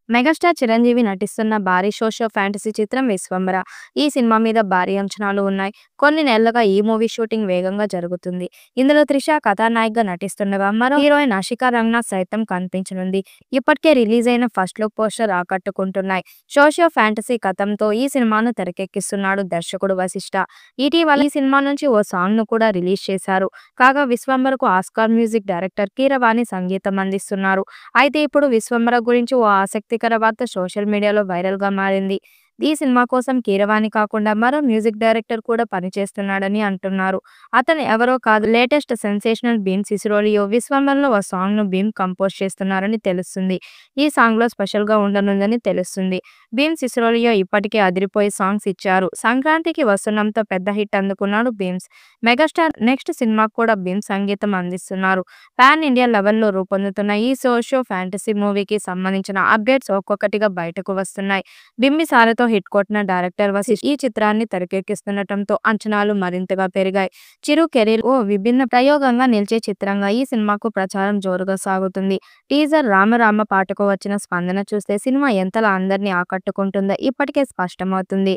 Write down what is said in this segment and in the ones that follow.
Megastar Chiranjeevi నటిస్తున్న భారీ social fantasy చిత్రం విశ్వంబర. ఈ సినిమా మీద భారీ అంచనాలు ఉన్నాయి. కొన్ని నెలలుగా ఈ మూవీ షూటింగ్ వేగంగా జరుగుతుంది. ఇందులో త్రిష కథానాయికగా నటిస్తుండగా మరో హీరోయిన్ ఆషికా రంగనాథ్ సైతం కనిపించనుంది. ఇప్పటికే రిలీజ్ అయిన ఫస్ట్ లుక్ పోస్టర్ ఆకట్టుకుంటున్నాయి. సోషల్ ఫ్యాంటసీ కథంతో ఈ సినిమాను తెరకెక్కిస్తున్నాడు దర్శకుడు వశిష్ఠ. ఇటీవల ఈ సినిమా నుంచి ఓ సాంగ్ ను కూడా రిలీజ్ చేశారు. కాగా విశ్వంబరకు ఆస్కార్ మ్యూజిక్ డైరెక్టర్ కీరవాణి సంగీతం అందిస్తున్నారు. అయితే ఇప్పుడు విశ్వంబర గురించి ఓ ఆసక్తికర వార్త సోషల్ మీడియాలో వైరల్ గా మారింది. ఈ సినిమా కోసం కీరవాణి కాకుండా మరో మ్యూజిక్ డైరెక్టర్ కూడా పనిచేస్తున్నాడని అంటున్నారు. అతను ఎవరో కాదు, లేటెస్ట్ సెన్సేషనల్ భీమ్ సిసిరోలియో. విశ్వంబరలో ఓ సాంగ్ ను భీమ్ కంపోజ్ చేస్తున్నారని తెలుస్తుంది. ఈ సాంగ్ లో స్పెషల్ గా ఉండనుందని తెలుస్తుంది. భీమ్ సిసిరోలియో ఇప్పటికే అదిరిపోయే సాంగ్స్ ఇచ్చారు. సంక్రాంతికి వస్తున్నంతో పెద్ద హిట్ అందుకున్నాడు భీమ్స్. మెగాస్టార్ నెక్స్ట్ సినిమాకు కూడా భీమ్ సంగీతం అందిస్తున్నారు. పాన్ ఇండియా లెవెల్లో రూపొందుతున్న ఈ సోషో ఫ్యాంటసీ మూవీకి సంబంధించిన అప్డేట్స్ ఒక్కొక్కటిగా బయటకు వస్తున్నాయి. బింబిసారతో హిట్ కొట్టిన డైరెక్టర్ వశిష్ఠ ఈ చిత్రాన్ని తెరకెక్కిస్తుండటంతో అంచనాలు మరింతగా పెరిగాయి. చిరు కెరీర్ ఓ విభిన్న ప్రయోగంగా నిలిచే చిత్రంగా ఈ సినిమాకు ప్రచారం జోరుగా సాగుతుంది. టీజర్ రామ పాటకు వచ్చిన స్పందన చూస్తే సినిమా ఎంతలా అందరినీ ఆకట్టుకుంటుందో ఇప్పటికే స్పష్టమవుతుంది.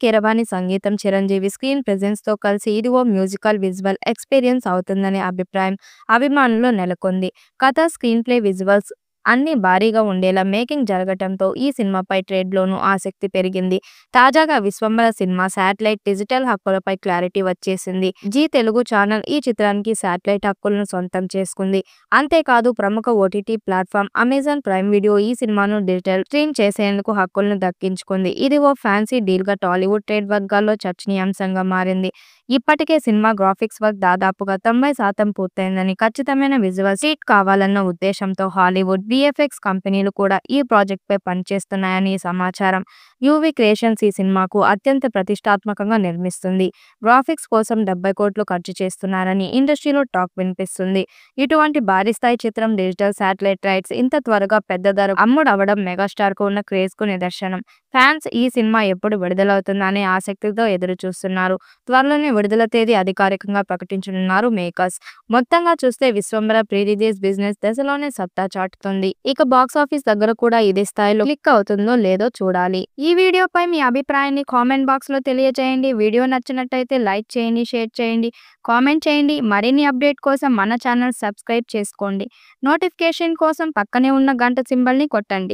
కీరవాణి సంగీతం, చిరంజీవి స్క్రీన్ ప్రెజెన్స్ తో కలిసి ఇది ఓ మ్యూజికల్ విజువల్ ఎక్స్పీరియన్స్ అవుతుందనే అభిప్రాయం అభిమానుల్లో నెలకొంది. కథ, స్క్రీన్ ప్లే, విజువల్స్ అన్ని భారీగా ఉండేలా మేకింగ్ జరగటంతో ఈ సినిమాపై ట్రేడ్ లోనూ ఆసక్తి పెరిగింది. తాజాగా విశ్వంబర సినిమా శాటిలైట్, డిజిటల్ హక్కులపై క్లారిటీ వచ్చేసింది. జీ తెలుగు ఛానల్ ఈ చిత్రానికి శాటిలైట్ హక్కులను సొంతం చేసుకుంది. అంతేకాదు, ప్రముఖ OTT platform Amazon Prime Video ఈ సినిమాను డిజిటల్ స్ట్రీమ్ చేసేందుకు హక్కులను దక్కించుకుంది. ఇది ఓ ఫ్యాన్సీ డీల్ గా టాలీవుడ్ ట్రేడ్ వర్గాల్లో చర్చనీయాంశంగా మారింది. ఇప్పటికే సినిమా గ్రాఫిక్స్ వర్క్ దాదాపుగా 90% పూర్తయిందని, ఖచ్చితమైన విజువల్ ట్రీట్ కావాలన్న ఉద్దేశంతో హాలీవుడ్ విఎఫ్ఎక్స్ కంపెనీలు కూడా ఈ ప్రాజెక్ట్ పై పనిచేస్తున్నాయని సమాచారం. యూవీ క్రియేషన్స్ ఈ సినిమాకు అత్యంత ప్రతిష్టాత్మకంగా నిర్మిస్తుంది. గ్రాఫిక్స్ కోసం 70 కోట్లు ఖర్చు చేస్తున్నారని ఇండస్ట్రీలో టాక్ వినిపిస్తుంది. ఇటువంటి భారీ స్థాయి చిత్రం డిజిటల్ శాటిలైట్ రైట్స్ ఇంత త్వరగా పెద్ద ధర అమ్ముడవడం మెగాస్టార్ కు ఉన్న క్రేజ్ కు నిదర్శనం. ఫ్యాన్స్ ఈ సినిమా ఎప్పుడు విడుదలవుతుందా అనే ఆసక్తితో ఎదురు చూస్తున్నారు. త్వరలోనే విడుదల తేదీ అధికారికంగా ప్రకటించనున్నారు మేకర్స్. మొత్తంగా చూస్తే విశ్వంబర ప్రీ రిలీజ్ బిజినెస్ దశలోనే సత్తా చాటుతుంది. ఇక బాక్స్ ఆఫీస్ దగ్గర కూడా ఇదే స్థాయిలో క్లిక్ అవుతుందో లేదో చూడాలి. ఈ వీడియోపై మీ అభిప్రాయాన్ని కామెంట్ బాక్స్ లో తెలియజేయండి. వీడియో నచ్చినట్టయితే లైక్ చేయండి, షేర్ చేయండి, కామెంట్ చేయండి. మరిన్ని అప్డేట్ కోసం మన ఛానల్ సబ్స్క్రైబ్ చేసుకోండి. నోటిఫికేషన్ కోసం పక్కనే ఉన్న గంట సింబల్ ని కొట్టండి.